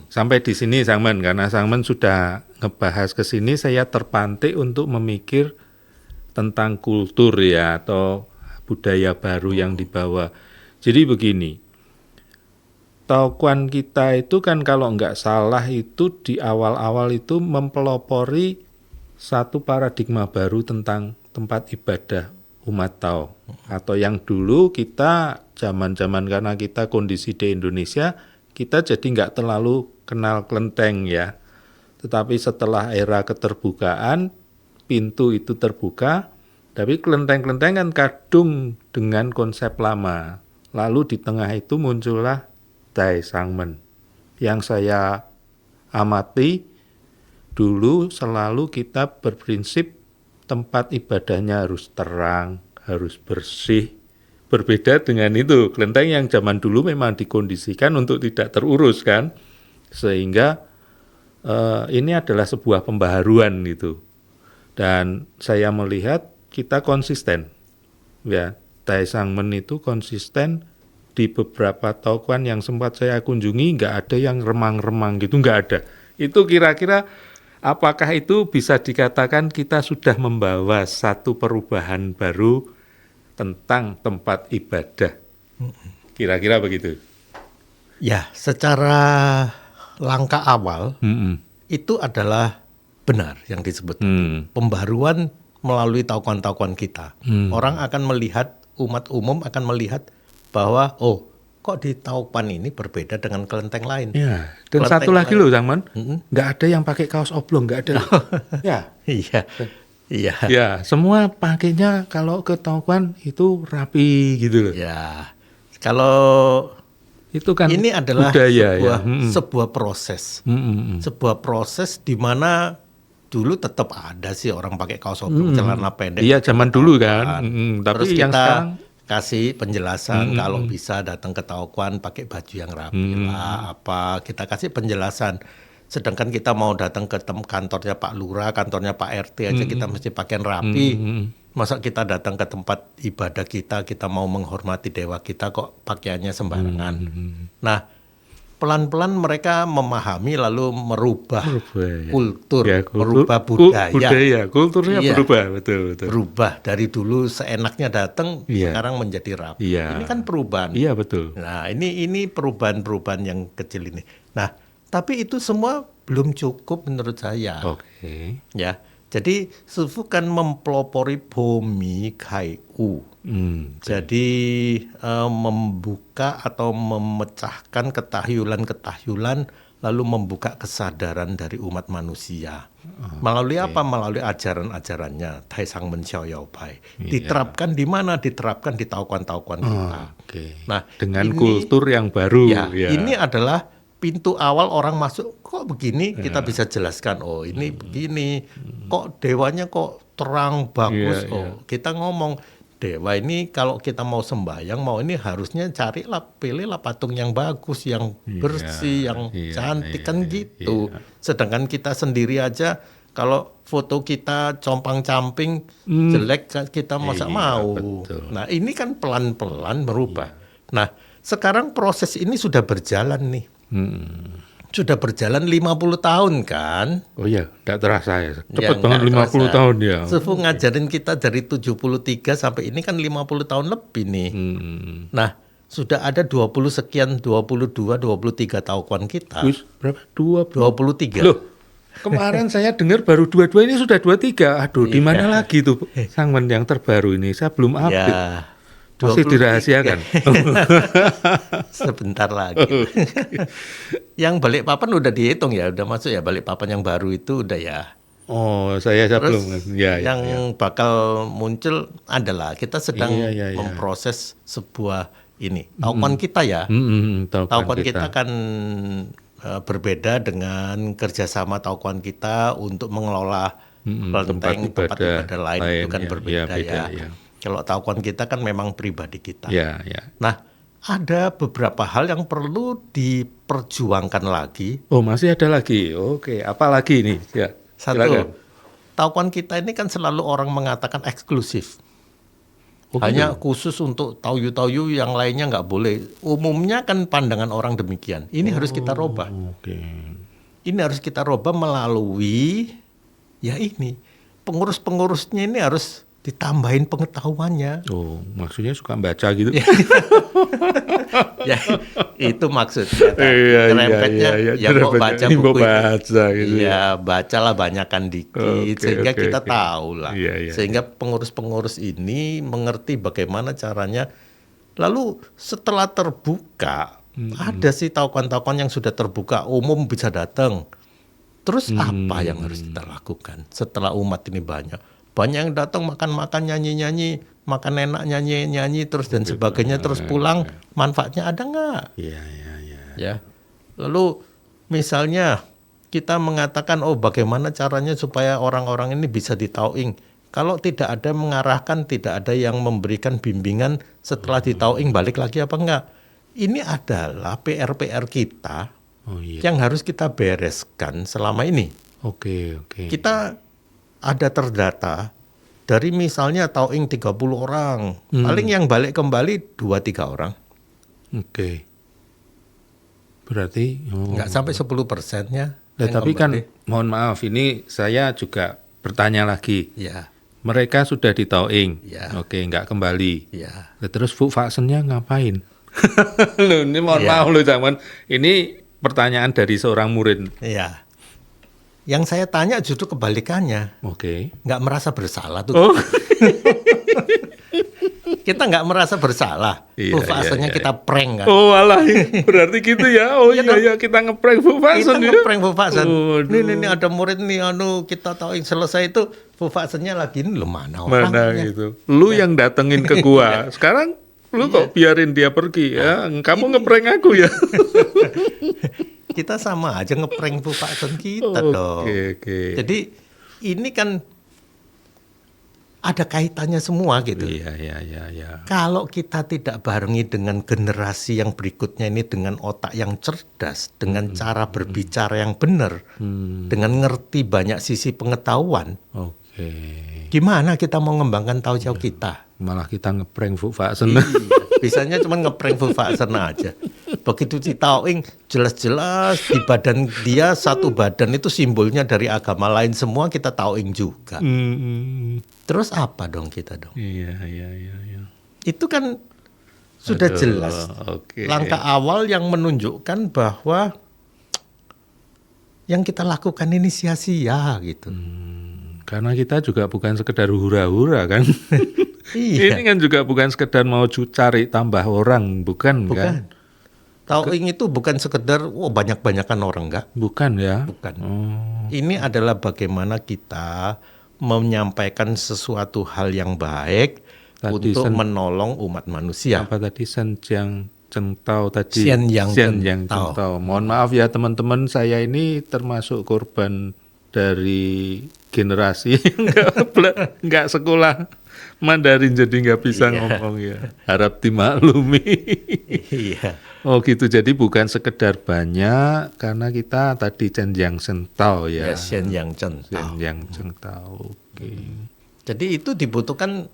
Sampai di sini Sangman, karena Sangman sudah ngebahas ke sini, saya terpantik untuk memikir tentang kultur ya atau budaya baru yang dibawa. Jadi begini, Taokuan kita itu kan kalau nggak salah itu di awal-awal itu mempelopori satu paradigma baru tentang tempat ibadah umat Tao. Atau yang dulu kita zaman-zaman karena kita kondisi di Indonesia, kita jadi nggak terlalu kenal kelenteng ya. Tetapi setelah era keterbukaan, pintu itu terbuka, tapi kelenteng-kelenteng kan kadung dengan konsep lama. Lalu di tengah itu muncullah Dai Sangmen. Yang saya amati, dulu selalu kita berprinsip tempat ibadahnya harus terang, harus bersih. Berbeda dengan itu, kelenteng yang zaman dulu memang dikondisikan untuk tidak terurus kan. Sehingga ini adalah sebuah pembaharuan gitu. Dan saya melihat kita konsisten. Ya, Dai Sangmen itu konsisten di beberapa Taokuan yang sempat saya kunjungi, nggak ada yang remang-remang gitu, nggak ada. Itu kira-kira apakah itu bisa dikatakan kita sudah membawa satu perubahan baru tentang tempat ibadah? Kira-kira begitu. Ya, secara langkah awal itu adalah benar yang disebut. Pembaruan melalui Taokuan-Taokuan kita. Orang akan melihat, umat umum akan melihat bahwa kok di Taokuan ini berbeda dengan kelenteng lain. Ya, dan kelenteng satu lagi loh Sangman, nggak ada yang pakai kaos oblong, nggak ada. Ya, iya. Iya. Ya, semua pakainya kalau ke Taokuan itu rapi gitu loh. Ya, kalau itu kan ini adalah budaya, sebuah proses. Sebuah proses di mana dulu tetap ada sih orang pakai kaos oblong, celana pendek. Iya, zaman dulu kan. Tapi terus yang kita kasih penjelasan kalau bisa datang ke Taokuan pakai baju yang rapi lah, apa kita kasih penjelasan. Sedangkan kita mau datang ke kantornya Pak Lurah, kantornya Pak RT aja kita mesti pakai rapi. Masa kita datang ke tempat ibadah kita mau menghormati dewa kita kok pakaiannya sembarangan. Nah, pelan-pelan mereka memahami lalu merubah kultur, merubah budaya. Kulturnya berubah, betul. Berubah dari dulu seenaknya datang, sekarang menjadi rapi. Ini kan perubahan. Iya, betul. Nah, ini perubahan-perubahan yang kecil ini. Nah, tapi itu semua belum cukup menurut saya. Oke. Ya, jadi Sufu kan mempelopori Bomi Kai-u. Jadi membuka atau memecahkan ketahyulan-ketahyulan, lalu membuka kesadaran dari umat manusia. Melalui apa? Melalui ajaran-ajarannya Dai Sangmen Xiao Yao Bai. Diterapkan di mana? Diterapkan di Taokuan-Taokuan kita. Nah, dengan kultur yang baru. Ini adalah pintu awal orang masuk, kok begini kita bisa jelaskan, ini begini, kok dewanya kok terang, bagus, kita ngomong, dewa ini kalau kita mau sembahyang, mau ini harusnya pilihlah patung yang bagus, yang bersih, yang cantik, kan gitu. Sedangkan kita sendiri aja, kalau foto kita compang-camping, jelek, kita masa mau. Betul. Nah ini kan pelan-pelan berubah. Nah sekarang proses ini sudah berjalan nih. Sudah berjalan 50 tahun kan? Oh iya, enggak terasa ya. Cepat banget 50 tahun ya. Sufu ngajarin kita dari 73 sampai ini kan 50 tahun lebih nih. Nah, sudah ada 20 sekian, 22, 23 Taokuan kita. Wis, berapa? 23. Loh, kemarin saya dengar baru 22, ini sudah 23. Aduh, di mana lagi tuh Sangmen yang terbaru ini? Saya belum update. Masih dirahasiakan. Sebentar lagi. Yang Balikpapan udah dihitung ya, udah masuk ya Balikpapan yang baru itu udah ya. Oh, saya belum. Yang bakal muncul adalah kita sedang memproses sebuah ini. Taokuan kita ya. Taokuan kita kan berbeda dengan kerjasama Taokuan kita untuk mengelola kelenteng tempat ibadah lain itu kan berbeda ya. Kalau Taokuan kita kan memang pribadi kita. Nah, ada beberapa hal yang perlu diperjuangkan lagi. Oh, masih ada lagi. Oke, apa lagi ini? Ya. Satu, Taokuan kita ini kan selalu orang mengatakan eksklusif. Oh, Hanya gitu? khusus untuk Taoyu-Taoyu, yang lainnya nggak boleh. Umumnya kan pandangan orang demikian. Ini harus kita robah. Oke. Ini harus kita robah melalui ya ini. Pengurus-pengurusnya ini harus ditambahin pengetahuannya. Oh, maksudnya suka baca gitu? Ya, itu maksudnya. Iya, Nyerempetnya iya. ya mau baca Ini mau buku itu. baca gitu. Iya, bacalah banyakan dikit Oke, sehingga oke, kita oke. tahu lah. Iya. Sehingga pengurus-pengurus ini mengerti bagaimana caranya. Lalu setelah terbuka, ada sih taukan-taukan yang sudah terbuka, umum bisa datang. Terus apa yang harus kita lakukan setelah umat ini banyak? Banyak yang datang makan-makan, nyanyi-nyanyi, makan enak, nyanyi-nyanyi terus dan sebagainya, terus pulang, manfaatnya ada nggak? Iya. Ya. Lalu misalnya kita mengatakan, oh bagaimana caranya supaya orang-orang ini bisa ditauing. Kalau tidak ada mengarahkan, tidak ada yang memberikan bimbingan setelah ditauing, balik lagi apa enggak? Ini adalah PR-PR kita Oh iya. yang harus kita bereskan selama ini. Oke. Kita ada terdata dari misalnya tauing 30 orang, paling yang balik kembali 2-3 orang. Oke. Berarti Enggak sampai 10%-nya. Nah, tapi kan mohon maaf, ini saya juga bertanya lagi. Ya, Mereka sudah ditauing. Ya. Oke, nggak kembali. ya. Nah, terus Bu Vaksennya ngapain? Loh, ini mohon Iya. maaf loh, zaman ini pertanyaan dari seorang murid. Iya. Yang saya tanya justru kebalikannya. Oke. Nggak merasa bersalah tuh. Oh. Kita nggak merasa bersalah. Iya, Bu Vaksennya iya. kita prank kan. Oh alah, berarti gitu ya. Oh Iya iya, kita ngeprank Bu Kita Vaksen ya. ngeprank Bu Vaksen. Waduh. Ini ada murid nih, kita tahu yang selesai itu Bu Vaksennya lagi ini, mana orang? Mana gitu. Lu yang datengin ke gua. Sekarang lu kok biarin dia pergi ya? Kamu ngeprank aku ya? Kita sama aja ngeprank Bu Vaksen kita dong. Oke. Jadi ini kan ada kaitannya semua gitu. Iya. Kalau kita tidak barengi dengan generasi yang berikutnya ini dengan otak yang cerdas, dengan cara berbicara yang benar, dengan ngerti banyak sisi pengetahuan, Oke. gimana kita mau mengembangkan tahu jauh kita? Malah kita ngeprank Bu Vaksen. Iya, bisanya cuma ngeprank Bu Vaksen aja. Begitu ditauing, jelas-jelas di badan dia satu badan itu simbolnya dari agama lain semua, kita tauing juga. Terus apa dong kita dong? Iya. Itu kan sudah Aduh, jelas. oke. Langkah awal yang menunjukkan bahwa yang kita lakukan ini sia-sia gitu. Karena kita juga bukan sekedar hura-hura kan. Iya. Ini kan juga bukan sekedar mau cari tambah orang, bukan kan? Bukan. Tauing itu bukan sekedar banyak-banyakan orang, enggak. Bukan ya? Bukan. Oh, Ini adalah bagaimana kita menyampaikan sesuatu hal yang baik Tadi untuk menolong umat manusia. apa tadi Senjiang Cengtao tadi? Xian Yang Cengtao. Cengtao. Mohon maaf ya teman-teman, saya ini termasuk korban dari generasi yang nggak sekolah Mandarin jadi nggak bisa ngomong ya. Harap dimaklumi. Iya. Oh gitu, jadi bukan sekedar banyak karena kita tadi Cenjiang Cengtao ya. Ya, Xian Yang Cengtao. Cenjiang Cengtao. Oke. Jadi itu dibutuhkan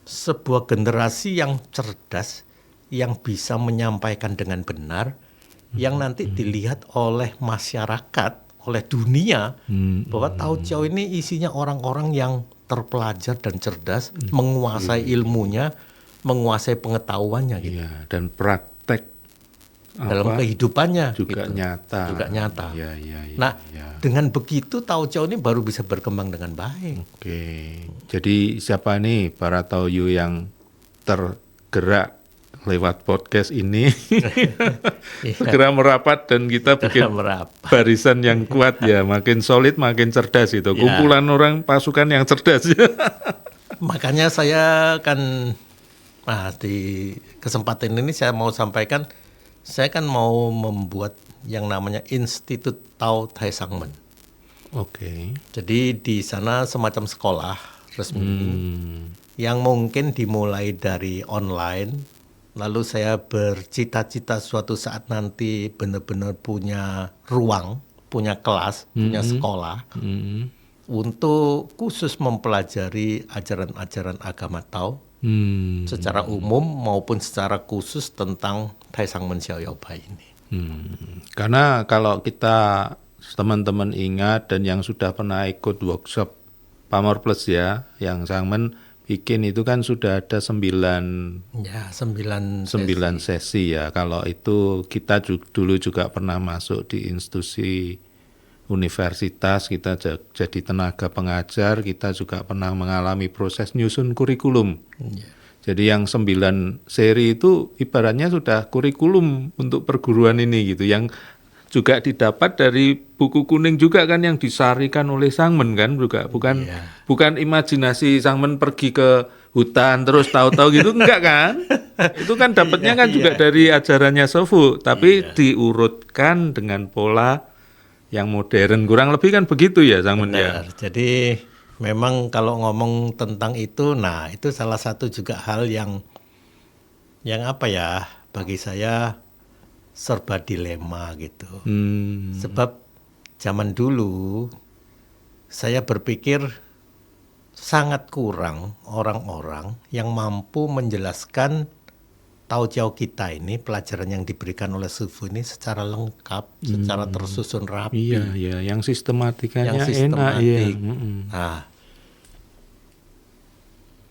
sebuah generasi yang cerdas, yang bisa menyampaikan dengan benar, yang nanti dilihat oleh masyarakat, oleh dunia, bahwa Tao Chiao ini isinya orang-orang yang terpelajar dan cerdas, menguasai ilmunya, menguasai pengetahuannya gitu. Iya, dan praktek Dalam kehidupannya juga gitu. nyata. Juga nyata. Iya. Nah, dengan begitu Tao Chiao ini baru bisa berkembang dengan baik. Oke. Jadi siapa nih para Taoyu yang tergerak lewat podcast ini segera merapat dan kita bikin Merapat. barisan yang kuat ya, makin solid, makin cerdas itu. Ya. Kumpulan orang pasukan yang cerdas. Makanya saya kan di kesempatan ini saya mau sampaikan, saya kan mau membuat yang namanya Institut Tao Tai Sang Men. Oke. Jadi di sana semacam sekolah resmi yang mungkin dimulai dari online. Lalu saya bercita-cita suatu saat nanti benar-benar punya ruang, punya kelas, punya sekolah untuk khusus mempelajari ajaran-ajaran agama Tao secara umum maupun secara khusus tentang Taisangmen Xiaoyaobai ini. Karena kalau kita teman-teman ingat dan yang sudah pernah ikut workshop Pamor Plus ya, yang Sangmen bikin itu kan sudah ada 9 sesi ya. Kalau itu kita dulu juga pernah masuk di institusi universitas, kita jadi tenaga pengajar, kita juga pernah mengalami proses nyusun kurikulum. Jadi yang 9 seri itu ibaratnya sudah kurikulum untuk perguruan ini gitu, yang juga didapat dari buku kuning juga kan, yang disarikan oleh Sangmen kan, juga bukan imajinasi Sangmen pergi ke hutan terus tahu-tahu gitu, enggak kan? Itu kan dapatnya kan juga dari ajarannya Sofu, tapi diurutkan dengan pola yang modern, kurang lebih kan begitu ya Sangmen ya. Jadi memang kalau ngomong tentang itu, nah itu salah satu juga hal yang apa ya, bagi saya serba dilema gitu. Sebab zaman dulu saya berpikir sangat kurang orang-orang yang mampu menjelaskan Tao Jiao kita ini, pelajaran yang diberikan oleh Sufu ini secara lengkap, secara tersusun rapi. Iya, yang sistematikanya yang sistematik. enak. Iya. Nah,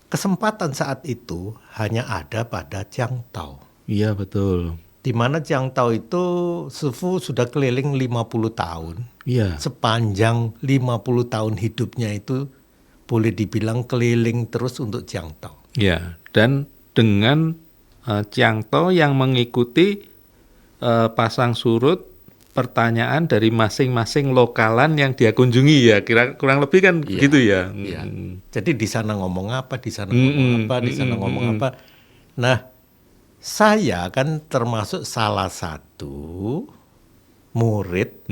kesempatan saat itu hanya ada pada Jiang Tao. Iya, betul. Di mana Jiang Tao itu Sufu sudah keliling 50 tahun. Iya. Sepanjang 50 tahun hidupnya itu boleh dibilang keliling terus untuk Jiang Tao. Iya, dan dengan Jiang Tao yang mengikuti pasang surut pertanyaan dari masing-masing lokalan yang dia kunjungi ya, kurang lebih kan gitu ya. Iya. Jadi di sana ngomong apa, di sana ngomong apa, di sana ngomong apa. Nah, saya kan termasuk salah satu murid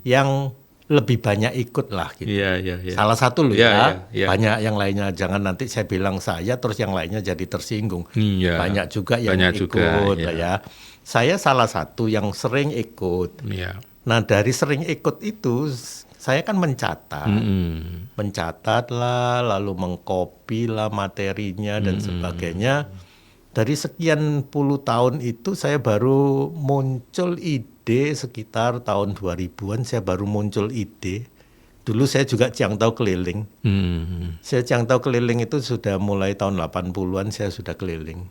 yang lebih banyak ikut lah gitu. Iya. Salah satu loh Iya. Banyak yang lainnya, jangan nanti saya bilang saya terus yang lainnya jadi tersinggung. Iya. Banyak juga yang ikut ya. Saya salah satu yang sering ikut. Iya. Nah, dari sering ikut itu saya kan mencatat. Mencatat lah, lalu mengcopy lah materinya dan sebagainya. Dari sekian puluh tahun itu saya baru muncul ide sekitar tahun 2000-an, saya baru muncul ide. Dulu saya juga Jiang Tao keliling. Saya Jiang Tao keliling itu sudah mulai tahun 80-an saya sudah keliling.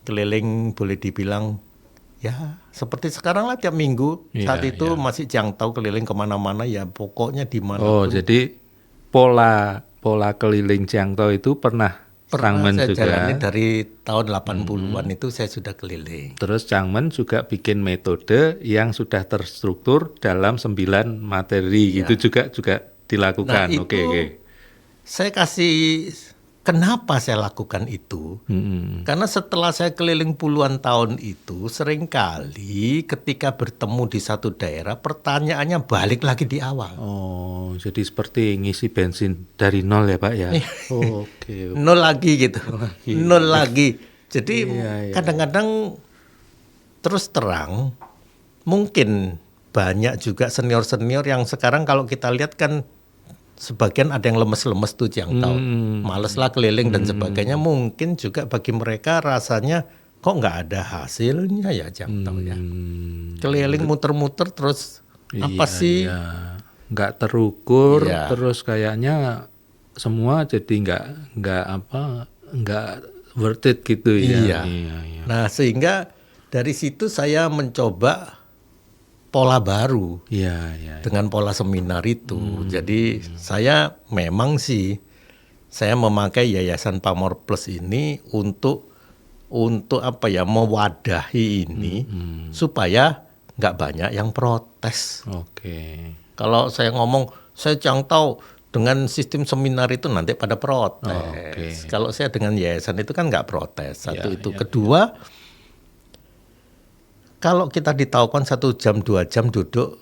Keliling boleh dibilang ya seperti sekarang lah, tiap minggu. Saat itu masih Jiang Tao keliling kemana-mana ya, pokoknya di mana. Oh, jadi pola keliling Jiang Tao itu pernah Sangmen saya juga jalani dari tahun 80-an itu saya sudah keliling. Terus Sangmen juga bikin metode yang sudah terstruktur dalam 9 materi gitu juga dilakukan. Nah, Oke. Saya kasih kenapa saya lakukan itu? Karena setelah saya keliling puluhan tahun itu, seringkali ketika bertemu di satu daerah, pertanyaannya balik lagi di awal. Oh, jadi seperti ngisi bensin dari nol ya Pak ya? Oke. Nol lagi gitu. Nol lagi. Jadi kadang-kadang terus terang, mungkin banyak juga senior-senior yang sekarang kalau kita lihat kan, sebagian ada yang lemes-lemes tuh Jiang Tao, males lah keliling dan sebagainya. Mungkin juga bagi mereka rasanya kok nggak ada hasilnya ya Jiang Tao ya. Keliling muter-muter terus apa sih? Nggak terukur, terus kayaknya semua jadi nggak worth it gitu ya. Iya. Nah, sehingga dari situ saya mencoba pola baru dengan pola seminar itu. Jadi saya memang saya memakai Yayasan Pamor Plus ini untuk apa ya, mewadahi ini supaya nggak banyak yang protes. Oke. Kalau saya ngomong saya Jiang Tao dengan sistem seminar itu nanti pada protes. Kalau saya dengan yayasan itu kan nggak protes. Satu itu. Kedua, kalau kita ditaukan 1 jam 2 jam duduk,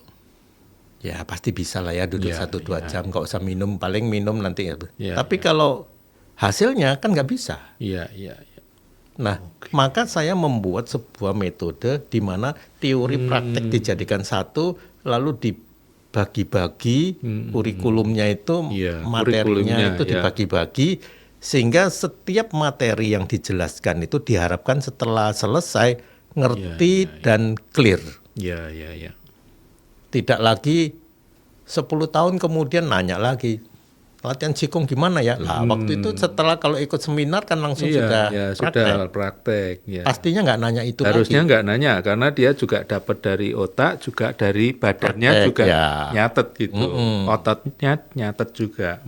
ya pasti bisa lah ya duduk 1-2 jam, nggak usah minum, paling minum nanti. Tapi kalau hasilnya kan nggak bisa. Iya. Nah, maka saya membuat sebuah metode di mana teori praktek dijadikan satu, lalu dibagi-bagi, kurikulumnya itu Iya, materinya kurikulumnya, itu ya. dibagi-bagi, sehingga setiap materi yang dijelaskan itu diharapkan setelah selesai ngerti dan clear. Ya, ya, ya. Tidak lagi 10 tahun kemudian nanya lagi, latihan jikung gimana ya? Lah waktu itu setelah kalau ikut seminar kan langsung Iya, sudah ya, praktek. sudah praktek. Ya. Pastinya nggak nanya itu Harusnya lagi. nggak nanya karena dia juga dapat dari otak, juga dari badannya Praktek, juga ya. nyatet gitu. Ototnya nyatet juga.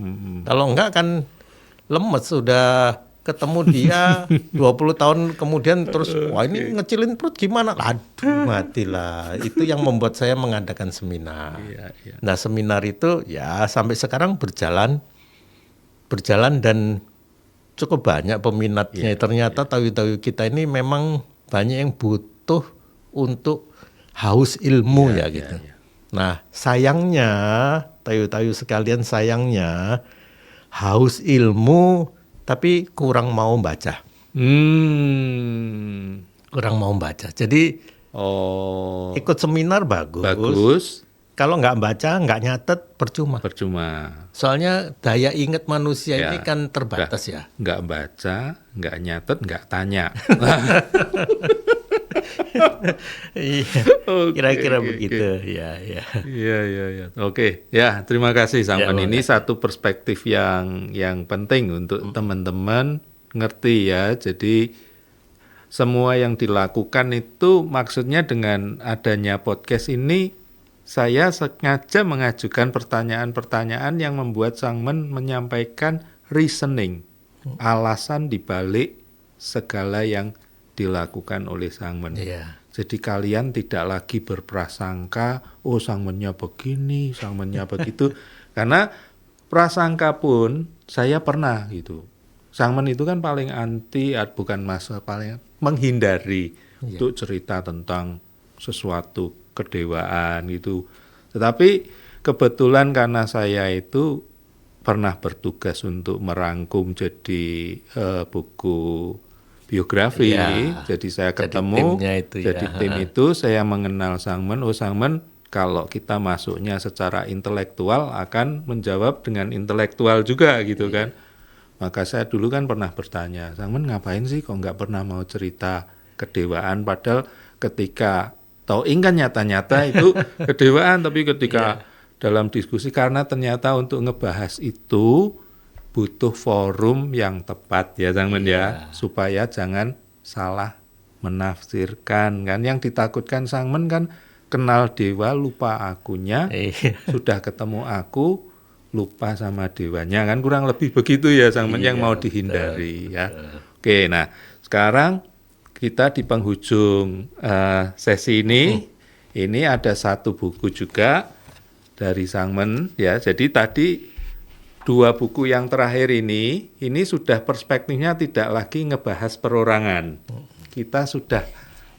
Kalau enggak kan lemes, sudah ketemu dia 20 tahun kemudian terus wah ini ngecilin perut gimana? Aduh matilah. Itu yang membuat saya mengadakan seminar. Iya, iya. Nah seminar itu ya sampai sekarang berjalan dan cukup banyak peminatnya. Ternyata tahu-tahu kita ini memang banyak yang butuh untuk haus ilmu ya gitu. Nah sayangnya, tayu-tayu sekalian sayangnya haus ilmu tapi kurang mau baca. Kurang mau baca. Jadi Oh, ikut seminar bagus. bagus. Kalau nggak baca, nggak nyatet, percuma. Percuma. Soalnya daya ingat manusia Ya, ini kan terbatas ya. Nggak baca, nggak nyatet, nggak tanya. Iya, kira-kira begitu. Ya, ya. Iya, iya, iya. Oke, ya terima kasih Sangman. Ini satu perspektif yang penting untuk teman-teman ngerti ya. Jadi semua yang dilakukan itu maksudnya dengan adanya podcast ini saya sengaja mengajukan pertanyaan-pertanyaan yang membuat Sangman menyampaikan reasoning, alasan dibalik segala yang dilakukan oleh Sangman. Iya. Jadi kalian tidak lagi berprasangka, oh Sangmennya begini, Sangmennya begitu. Karena prasangka pun saya pernah gitu. Sangmen itu kan paling anti, bukan masa paling menghindari untuk cerita tentang sesuatu kedewaan gitu. Tetapi kebetulan karena saya itu pernah bertugas untuk merangkum jadi buku biografi, jadi saya ketemu, jadi tim itu saya mengenal Sangmen. Oh Sangmen kalau kita masuknya secara intelektual akan menjawab dengan intelektual juga gitu kan. Maka saya dulu kan pernah bertanya, Sangmen ngapain sih kok nggak pernah mau cerita kedewaan, padahal ketika Tauing kan nyata-nyata itu kedewaan, tapi ketika dalam diskusi karena ternyata untuk ngebahas itu butuh forum yang tepat ya Sangmen ya, supaya jangan salah menafsirkan kan. Yang ditakutkan Sangmen kan kenal dewa lupa akunya, sudah ketemu aku lupa sama dewanya kan, kurang lebih begitu ya Sangmen yang mau dihindari ya. Oke, nah sekarang kita di penghujung sesi ini ada satu buku juga dari Sangmen ya. Jadi tadi 2 buku yang terakhir ini sudah perspektifnya tidak lagi ngebahas perorangan. Kita sudah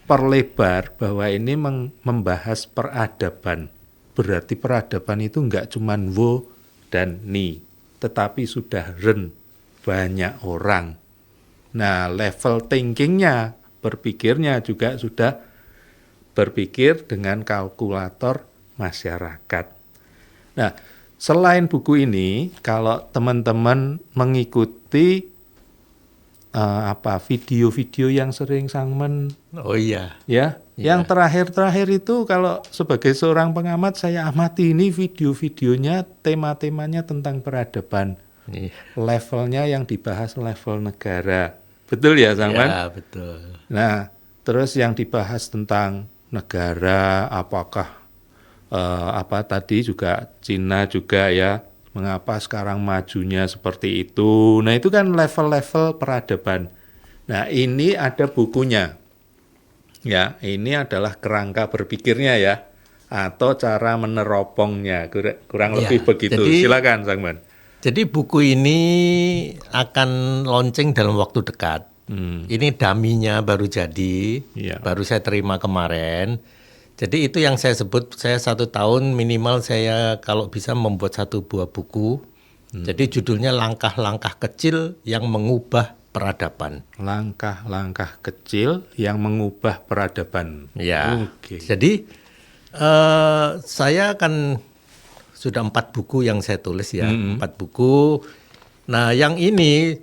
perlebar bahwa ini membahas peradaban. Berarti peradaban itu enggak cuman wo dan ni, tetapi sudah ren, banyak orang. Nah, level thinkingnya, berpikirnya juga sudah berpikir dengan kalkulator masyarakat. Nah, selain buku ini, kalau teman-teman mengikuti video-video yang sering Sangmen, yang terakhir-terakhir itu kalau sebagai seorang pengamat saya amati ini video-videonya tema-temanya tentang peradaban, levelnya yang dibahas level negara, betul ya Sangmen? Ya betul. Nah, terus yang dibahas tentang negara, apakah tadi juga Cina juga ya, mengapa sekarang majunya seperti itu. Nah itu kan level-level peradaban. Nah ini ada bukunya. Ya, ini adalah kerangka berpikirnya ya, atau cara meneropongnya, kurang lebih begitu. Jadi, silakan Sangmen. Jadi buku ini akan launching dalam waktu dekat. Ini daminya baru jadi, baru saya terima kemarin. Jadi itu yang saya sebut, saya 1 tahun minimal saya kalau bisa membuat 1 buah buku. Jadi judulnya Langkah-langkah kecil yang mengubah peradaban. Langkah-langkah kecil yang mengubah peradaban. Ya. Jadi saya akan sudah 4 buku yang saya tulis ya, 4 buku. Nah, yang ini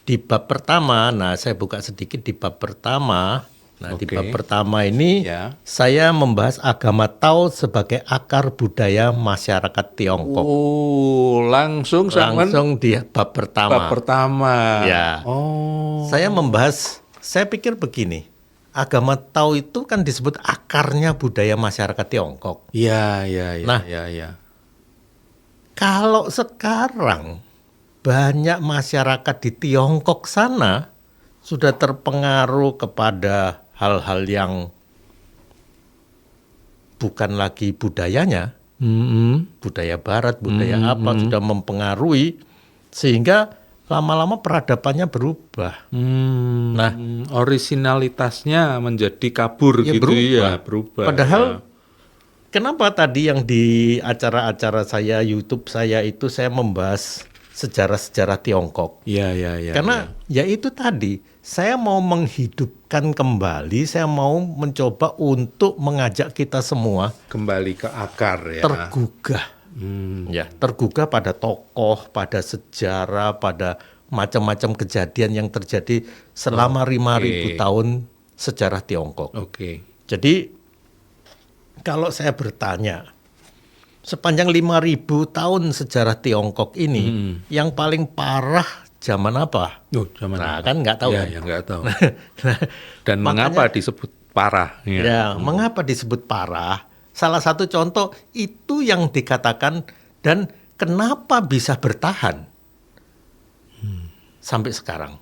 di bab pertama, nah saya buka sedikit di bab pertama. Nah, di bab pertama ini saya membahas agama Tao sebagai akar budaya masyarakat Tiongkok. Langsung di bab pertama. Bab pertama. Ya. Saya membahas, saya pikir begini. Agama Tao itu kan disebut akarnya budaya masyarakat Tiongkok. Iya. Nah, kalau sekarang banyak masyarakat di Tiongkok sana sudah terpengaruh kepada hal-hal yang bukan lagi budayanya, budaya barat, budaya apa, sudah mempengaruhi, sehingga lama-lama peradabannya berubah. Nah, orisinalitasnya menjadi kabur gitu berubah. Padahal kenapa tadi yang di acara-acara saya, YouTube saya itu saya membahas sejarah-sejarah Tiongkok. Iya. Karena ya itu tadi, saya mau menghidupkan kembali, saya mau mencoba untuk mengajak kita semua kembali ke akar ya. Tergugah. Ya, tergugah pada tokoh, pada sejarah, pada macam-macam kejadian yang terjadi selama 5.000 tahun sejarah Tiongkok. Jadi kalau saya bertanya, sepanjang 5.000 tahun sejarah Tiongkok ini, yang paling parah zaman apa? Zaman nah, apa? Kan nggak tahu. Ya, nggak tahu. Dan mengapa disebut parah? Mengapa disebut parah? Salah satu contoh itu yang dikatakan dan kenapa bisa bertahan sampai sekarang?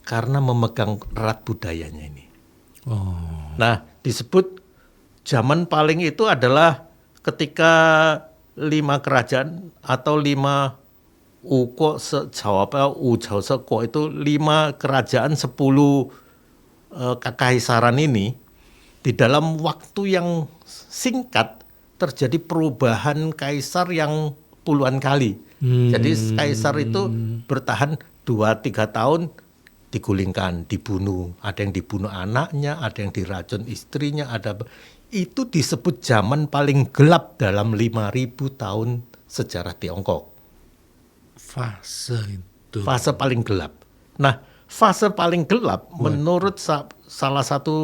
Karena memegang erat budayanya ini. Nah, disebut zaman paling itu adalah ketika 5 kerajaan atau 5 uko seko itu 5 kerajaan 10 kekaisaran ini di dalam waktu yang singkat terjadi perubahan kaisar yang puluhan kali. Jadi kaisar itu bertahan 2-3 tahun digulingkan, dibunuh. Ada yang dibunuh anaknya, ada yang diracun istrinya, itu disebut zaman paling gelap dalam 5.000 tahun sejarah Tiongkok. Fase paling gelap. Nah, fase paling gelap menurut salah satu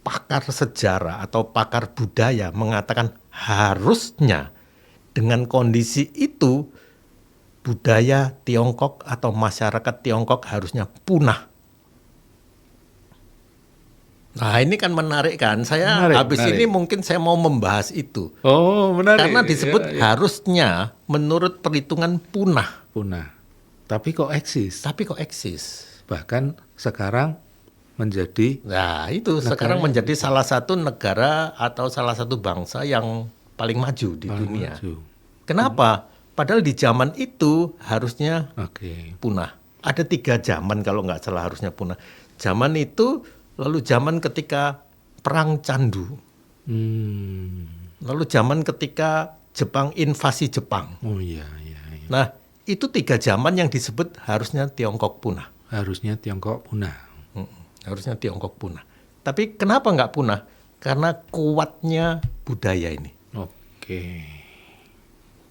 pakar sejarah atau pakar budaya mengatakan harusnya dengan kondisi itu budaya Tiongkok atau masyarakat Tiongkok harusnya punah. Nah, ini kan menarik kan. Saya habis ini mungkin saya mau membahas itu. Menarik. Karena disebut harusnya menurut perhitungan punah. Tapi kok eksis? Bahkan sekarang menjadi sekarang menjadi salah satu negara atau salah satu bangsa yang paling maju di dunia. Kenapa? Padahal di zaman itu harusnya punah. Ada 3 zaman kalau nggak salah harusnya punah. Zaman itu, lalu zaman ketika perang Candu, lalu zaman ketika Jepang invasi Jepang. Nah, itu 3 zaman yang disebut harusnya Tiongkok punah. Harusnya Tiongkok punah. Tapi kenapa nggak punah? Karena kuatnya budaya ini.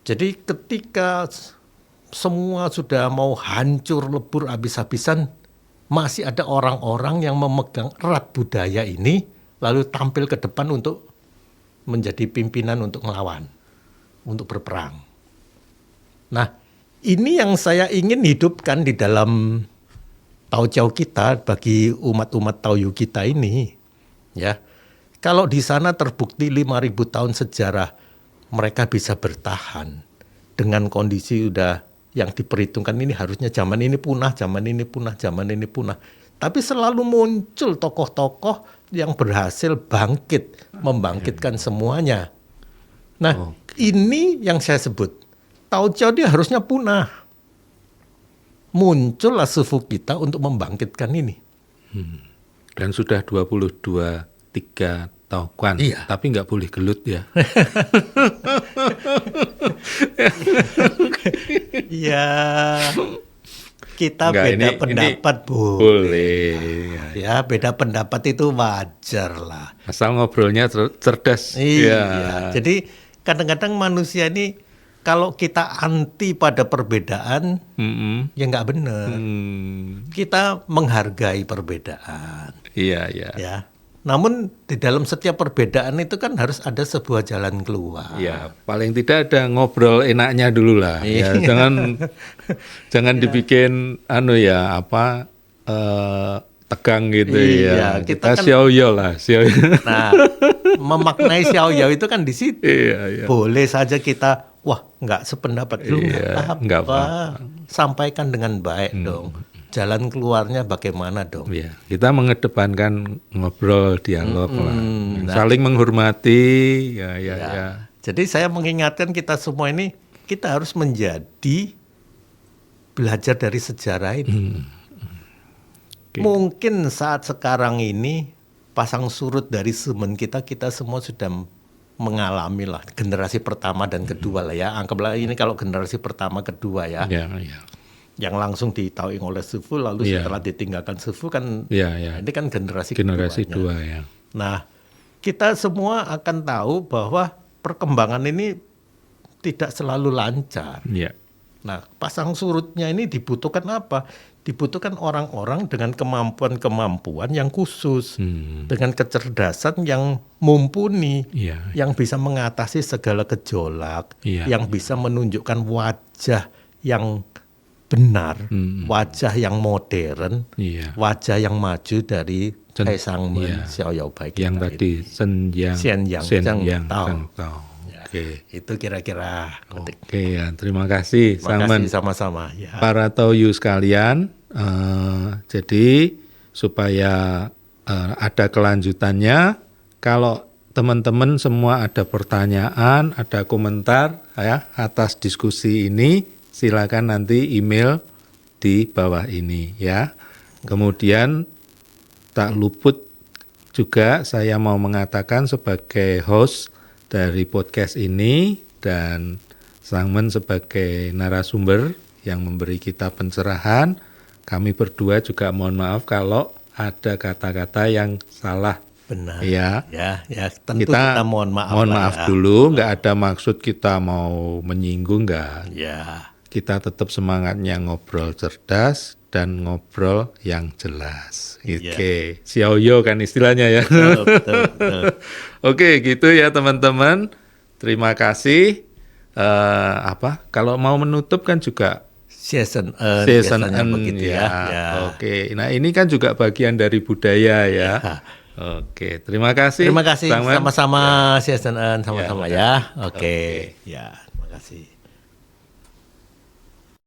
Jadi ketika semua sudah mau hancur lebur habis-habisan, masih ada orang-orang yang memegang erat budaya ini, lalu tampil ke depan untuk menjadi pimpinan untuk melawan, untuk berperang. Nah, ini yang saya ingin hidupkan di dalam Taojiao kita bagi umat-umat Taoyu kita ini. Ya, kalau di sana terbukti 5.000 tahun sejarah mereka bisa bertahan dengan kondisi udah yang diperhitungkan ini harusnya zaman ini punah. Tapi selalu muncul tokoh-tokoh yang berhasil membangkitkan semuanya. Nah, ini yang saya sebut. Taojiao dia harusnya punah. Muncullah sufu kita untuk membangkitkan ini. Dan sudah 23 Taokuan, tapi nggak boleh gelut ya. Ya, kita beda pendapat, Bu. Boleh. Ya, beda pendapat itu wajar lah. Asal ngobrolnya cerdas. Iya. Jadi kadang-kadang manusia ini kalau kita anti pada perbedaan, ya nggak benar. Kita menghargai perbedaan. Iya, iya. Ya. Namun di dalam setiap perbedaan itu kan harus ada sebuah jalan keluar. Ya, paling tidak ada ngobrol enaknya dulu lah. Ya, jangan dibikin tegang gitu ya. Kita kan, xiaoyao lah, xiaoyao. Nah, memaknai xiaoyao itu kan di situ. Iya. Boleh saja kita, wah nggak sependapat dulu, nggak apa-apa. Sampaikan dengan baik dong. Jalan keluarnya bagaimana dong? Ya, kita mengedepankan ngobrol, dialog lah, saling menghormati, ya. Jadi saya mengingatkan kita semua ini, kita harus menjadi belajar dari sejarah ini. Okay. Mungkin saat sekarang ini pasang surut dari semen kita semua sudah mengalami lah generasi pertama dan kedua lah ya. Anggaplah ini kalau generasi pertama kedua ya. Yang langsung ditahui oleh Sifu lalu setelah ditinggalkan Sifu kan ini kan generasi dua ya. Nah, kita semua akan tahu bahwa perkembangan ini tidak selalu lancar. Nah, pasang surutnya ini dibutuhkan apa? Dibutuhkan orang-orang dengan kemampuan-kemampuan yang khusus, dengan kecerdasan yang mumpuni, yang bisa mengatasi segala gejolak, yang bisa menunjukkan wajah yang benar, wajah yang modern, wajah yang maju dari Taisangmen Xiaoyao Bai yang tadi Xian Yang Tao. Oke. Itu kira-kira. Oke ya, terima kasih. Sama-sama. Ya. Para Toyu sekalian, jadi supaya ada kelanjutannya, kalau teman-teman semua ada pertanyaan, ada komentar ya atas diskusi ini, silakan nanti email di bawah ini ya. Kemudian tak luput juga saya mau mengatakan sebagai host dari podcast ini dan Sangmen sebagai narasumber yang memberi kita pencerahan, kami berdua juga mohon maaf kalau ada kata-kata yang salah. Benar. Ya tentu kita mohon maaf. Mohon maaf dulu, nggak ada maksud kita mau menyinggung, nggak. Ya. Kita tetap semangatnya ngobrol cerdas dan ngobrol yang jelas. Oke, xiaoyao kan istilahnya ya. Betul. Oke, gitu ya teman-teman. Terima kasih. Kalau mau menutup kan juga season begitu ya. Oke, nah ini kan juga bagian dari budaya ya. Oke, terima kasih. Terima kasih. Sama-sama season sama-sama ya. Oke. Ya, terima kasih.